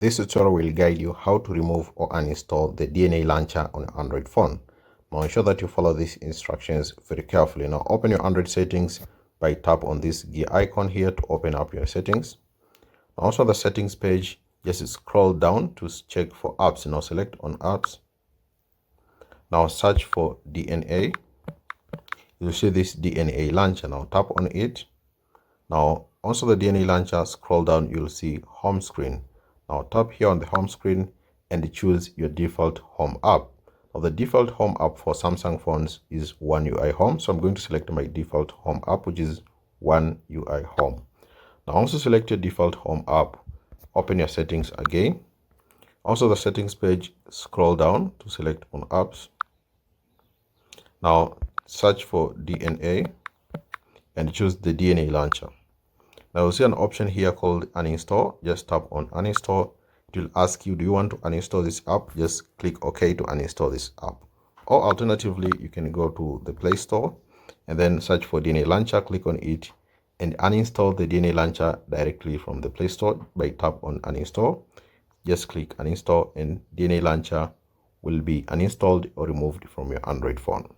This tutorial will guide you how to remove or uninstall the DNA launcher on your Android phone. Now ensure that you follow these instructions very carefully. Now open your Android settings by tap on this gear icon here to open up your settings. Also the settings page, just scroll down to check for apps. Now select on apps. Now search for DNA. You'll see this DNA launcher. Now tap on it. Now also the DNA launcher, scroll down, you'll see home screen. Now tap here on the home screen and choose your default home app. Now the default home app for Samsung phones is One UI Home. So I'm going to select my default home app, which is One UI Home. Now also select your default home app. Open your settings again. Also the settings page, scroll down to select on apps. Now search for DNA and choose the DNA launcher. Now you'll see an option here called uninstall. Just tap on uninstall. It will ask you, do you want to uninstall this app? Just click OK to uninstall this app. Or alternatively, you can go to the Play Store and then search for DNA launcher, click on it and uninstall the DNA launcher directly from the Play Store by tap on uninstall. Just click uninstall and DNA launcher will be uninstalled or removed from your Android phone.